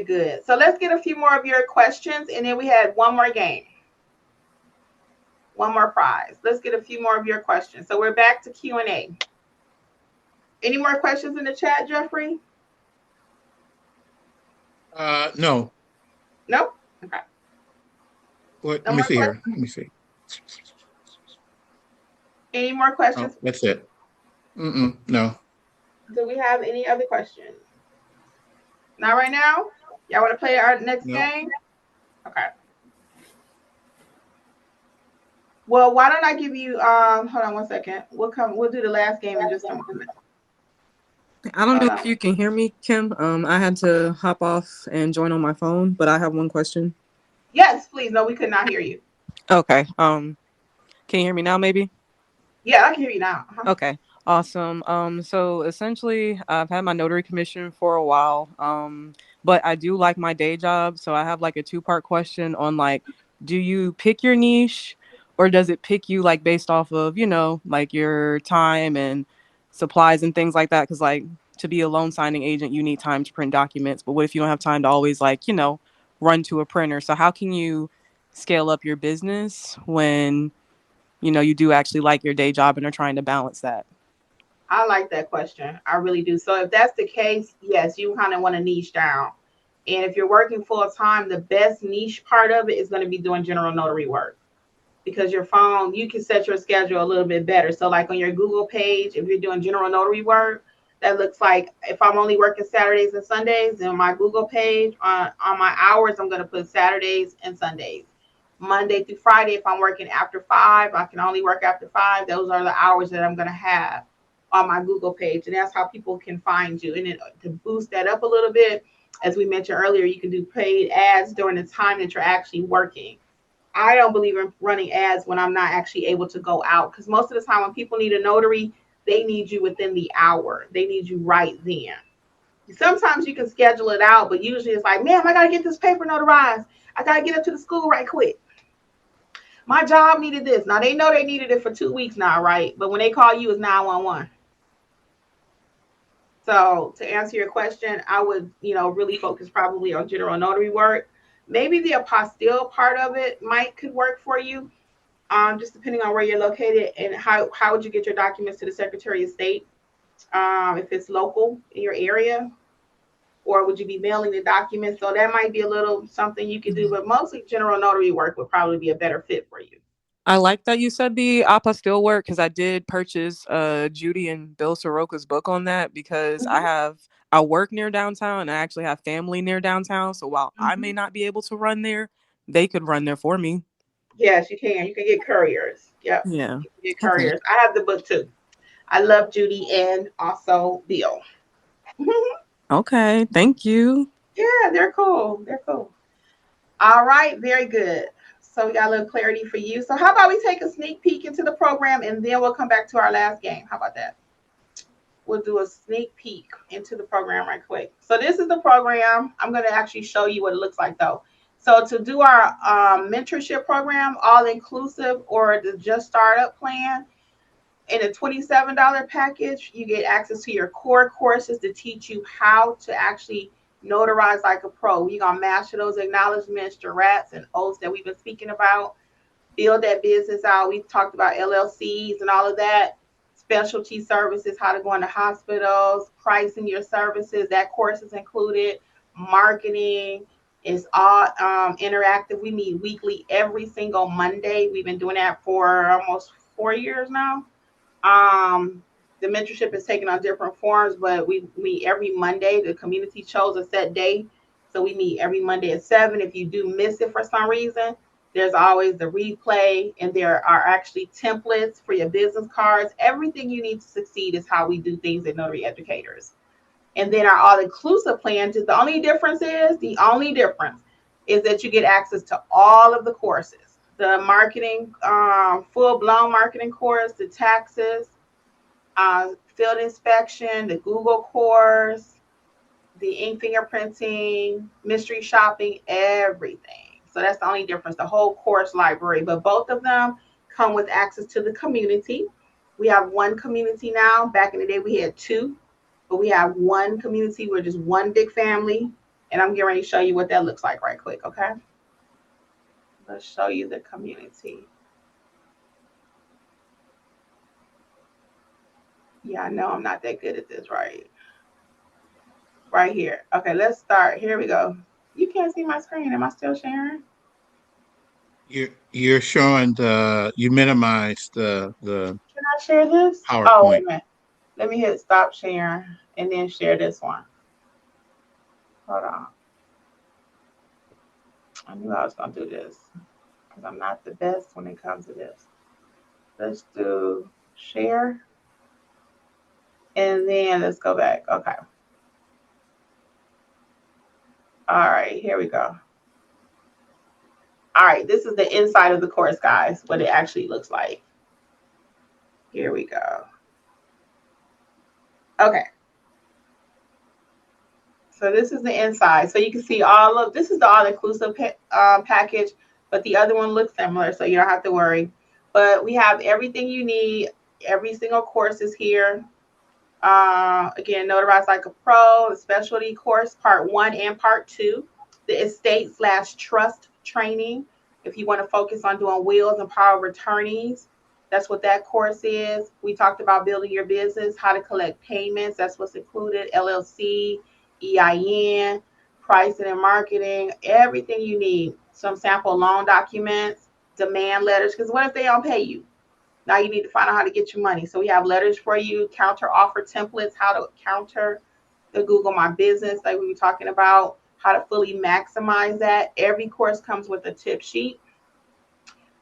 good. So let's get a few more of your questions, and then we had one more game. One more prize. Let's get a few more of your questions. So we're back to Q&A. Any more questions in the chat, Jeffrey? No. Nope. Okay. Let me see here. Let me see. Any more questions? Oh, that's it. No. Do we have any other questions? Not right now? Y'all want to play our next game? Okay. Well, why don't I give you hold on one second. We'll do the last game in just a moment. I don't know if you can hear me, Kim. I had to hop off and join on my phone, but I have one question. Yes, please. No, we could not hear you. Okay. Can you hear me now, maybe? Yeah, I can hear you now. Okay. Awesome. So essentially I've had my notary commission for a while. But I do like my day job. So I have like a 2-part question on like, do you pick your niche or does it pick you like based off of, like your time and supplies and things like that? Cause like to be a loan signing agent, you need time to print documents. But what if you don't have time to always like, run to a printer? So how can you scale up your business when you do actually like your day job and are trying to balance that? I like that question. I really do. So if that's the case, yes, you kind of want to niche down. And if you're working full time, the best niche part of it is going to be doing general notary work, because your phone, you can set your schedule a little bit better. So like on your Google page, if you're doing general notary work, that looks like if I'm only working Saturdays and Sundays, then my Google page on my hours, I'm going to put Saturdays and Sundays. Monday through Friday, if I'm working after 5, I can only work after 5. Those are the hours that I'm going to have on my Google page. And that's how people can find you. And then to boost that up a little bit, as we mentioned earlier, you can do paid ads during the time that you're actually working. I don't believe in running ads when I'm not actually able to go out, because most of the time when people need a notary, they need you within the hour. They need you right then. Sometimes you can schedule it out, but usually it's like, man, I got to get this paper notarized. I got to get up to the school right quick. My job needed this. Now, they know they needed it for 2 weeks now, right? But when they call you, it's 911. So to answer your question, I would, really focus probably on general notary work. Maybe the apostille part of it could work for you, just depending on where you're located and how would you get your documents to the Secretary of State, if it's local in your area, or would you be mailing the documents? So that might be a little something you could do, but mostly general notary work would probably be a better fit for you. I like that you said the apostille work, because I did purchase Judy and Bill Soroka's book on that, because I work near downtown and I actually have family near downtown. So while I may not be able to run there, they could run there for me. Yes, you can. You can get couriers. Yep. Yeah. You can get couriers. Okay. I have the book too. I love Judy and also Bill. Okay. Thank you. Yeah, they're cool. They're cool. All right. Very good. So we got a little clarity for you. So how about we take a sneak peek into the program and then we'll come back to our last game. How about that? We'll do a sneak peek into the program right quick. So this is the program. I'm going to actually show you what it looks like though. So to do our mentorship program, all inclusive or the just startup plan, in a $27 package, you get access to your core courses to teach you how to actually notarize like a pro. You're going to master those acknowledgments, Jurats, and oaths that we've been speaking about. Build that business out. We've talked about LLCs and all of that. Specialty services, how to go into hospitals, pricing your services. That course is included. Marketing is all interactive. We meet weekly every single Monday. We've been doing that for almost 4 years now. The mentorship is taken on different forms, but we meet every Monday. The community chose a set day, so we meet every Monday at 7. If you do miss it for some reason, there's always the replay, and there are actually templates for your business cards. Everything you need to succeed is how we do things at Notary Educators. And then our all-inclusive plan, the only difference is that you get access to all of the courses. The marketing, full-blown marketing course, the taxes, field inspection, the Google course, the ink fingerprinting, mystery shopping, everything. So that's the only difference, the whole course library. But both of them come with access to the community. We have one community now. Back in the day, we had 2, but we have one community. We're just one big family. And I'm getting ready to show you what that looks like right quick, okay? Let's show you the community. Yeah, I know I'm not that good at this, right? Right here. Okay, let's start. Here we go. You can't see my screen. Am I still sharing? You're showing you minimized the Can I share this? Oh, wait PowerPoint. a minute. Let me hit stop sharing and then share this one. Hold on. I knew I was going to do this because I'm not the best when it comes to this. Let's do share. And then let's go back. Okay. All right, here we go. All right, this is the inside of the course, guys, what it actually looks like. Here we go. Okay. So this is the inside. So you can see all of, this is the all-inclusive package, but the other one looks similar, so you don't have to worry. But we have everything you need. Every single course is here. Again, Notarize Like a Pro, the specialty course, part 1 and part 2, the estate/trust training. If you want to focus on doing wills and power of attorneys, that's what that course is. We talked about building your business, how to collect payments. That's what's included. LLC, EIN, pricing and marketing, everything you need. Some sample loan documents, demand letters, because what if they don't pay you? Now you need to find out how to get your money. So we have letters for you, counter offer templates, how to counter the Google My Business, like we were talking about, how to fully maximize that. Every course comes with a tip sheet.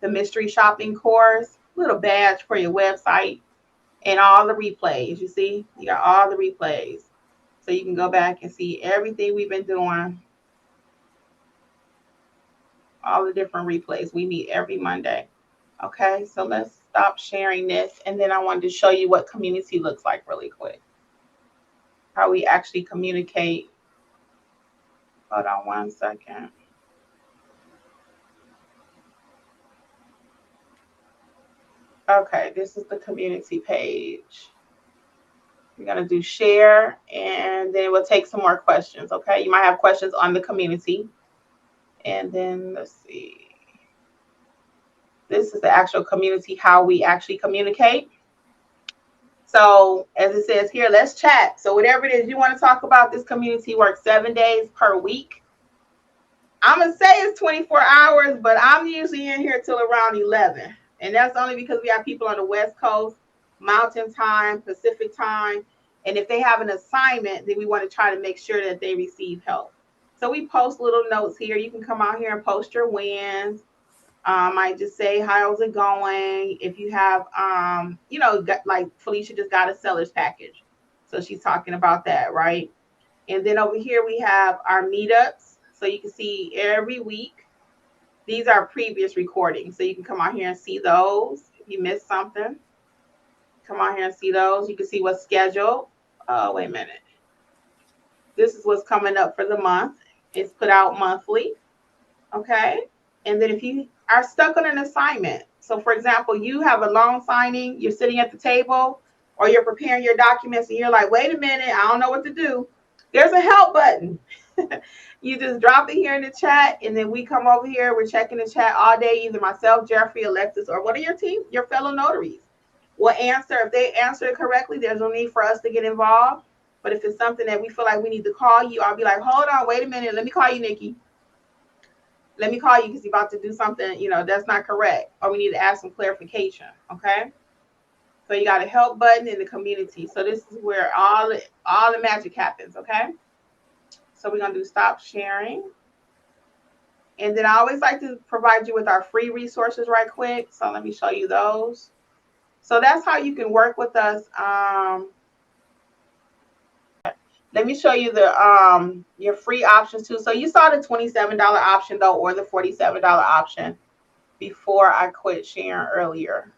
The mystery shopping course, little badge for your website, and all the replays. You see, you got all the replays. So you can go back and see everything we've been doing, all the different replays. We meet every Monday. Okay, so let's stop sharing this. And then I wanted to show you what community looks like really quick. How we actually communicate. Hold on one second. Okay, this is the community page. We're going to do share, and then we'll take some more questions, okay? You might have questions on the community. And then let's see. This is the actual community, how we actually communicate. So as it says here, let's chat. So whatever it is you want to talk about, this community works 7 days per week. I'm going to say it's 24 hours, but I'm usually in here till around 11. And that's only because we have people on the West Coast, Mountain Time, Pacific Time. And if they have an assignment, then we want to try to make sure that they receive help. So we post little notes here. You can come out here and post your wins. I just say, how's it going? If you have, like Felicia just got a seller's package. So she's talking about that, right? And then over here, we have our meetups. So you can see every week. These are previous recordings. So you can come out here and see those. If you missed something, come out here and see those. You can see what's scheduled. Oh, wait a minute. This is what's coming up for the month. It's put out monthly. Okay. And then if you are stuck on an assignment, so for example, you have a loan signing, you're sitting at the table, or you're preparing your documents and you're like, wait a minute, I don't know what to do. There's a help button. You just drop it here in the chat, and then we come over here. We're checking the chat all day, either myself, Jeffrey, Alexis, or one of your team, your fellow notaries will answer. If they answer it correctly, there's no need for us to get involved. But if it's something that we feel like we need to call you, I'll be like, hold on, wait a minute. Let me call you, Nikki. Let me call you because you're about to do something, that's not correct. Or we need to ask some clarification, okay? So you got a help button in the community. So this is where all the magic happens, okay? So we're going to do stop sharing. And then I always like to provide you with our free resources right quick. So let me show you those. So that's how you can work with us. Let me show you the your free options too. So you saw the $27 option though, or the $47 option before I quit sharing earlier.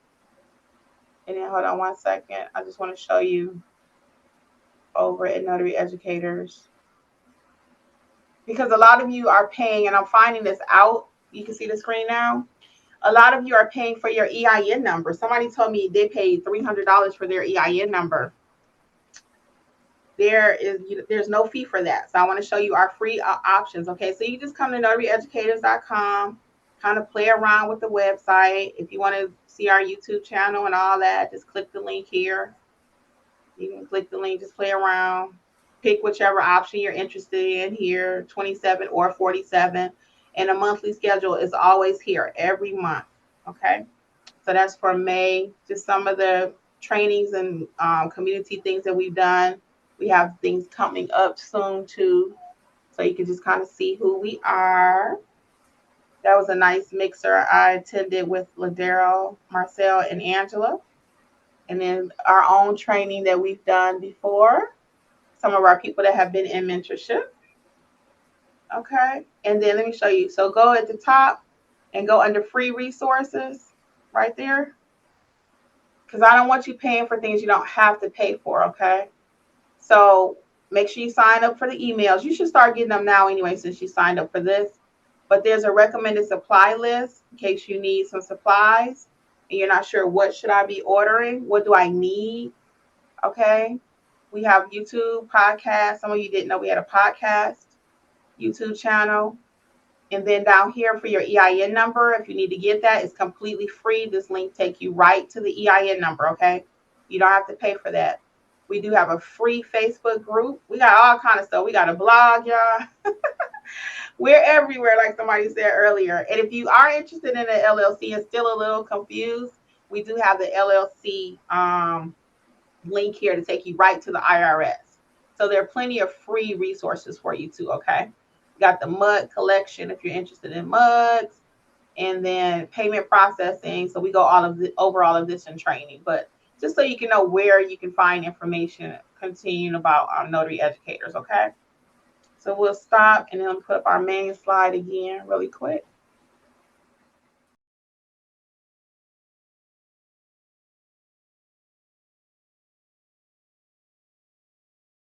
And then hold on one second. I just want to show you over at Notary Educators. Because a lot of you are paying, and I'm finding this out. You can see the screen now. A lot of you are paying for your EIN number. Somebody told me they paid $300 for their EIN number. there's no fee for that. So I want to show you our free options. Okay, so you just come to notaryeducators.com, kind of play around with the website. If you want to see our YouTube channel and all that, just click the link here. You can click the link, just play around, pick whichever option you're interested in here, 27 or 47. And a monthly schedule is always here every month. Okay, so that's for May. Just some of the trainings and community things that we've done. We have things coming up soon too. So you can just kind of see who we are. That was a nice mixer I attended with Ladero, Marcel, and Angela. And then our own training that we've done before. Some of our people that have been in mentorship. Okay. And then let me show you. So go at the top and go under free resources right there. Because I don't want you paying for things you don't have to pay for. Okay. So make sure you sign up for the emails. You should start getting them now anyway, since you signed up for this. But there's a recommended supply list in case you need some supplies and you're not sure what should I be ordering? What do I need? Okay. We have YouTube, podcast. Some of you didn't know we had a podcast, YouTube channel. And then down here for your EIN number, if you need to get that, it's completely free. This link takes you right to the EIN number, okay? You don't have to pay for that. We do have a free Facebook group. We got all kind of stuff. We got a blog, y'all. We're everywhere, like somebody said earlier. And if you are interested in an LLC and still a little confused, we do have the LLC link here to take you right to the IRS. So there are plenty of free resources for you too, okay? We got the mug collection if you're interested in mugs, and then payment processing. So we go over all of this in training, but just so you can know where you can find information continuing about our notary educators, okay? So we'll stop and then put up our main slide again really quick.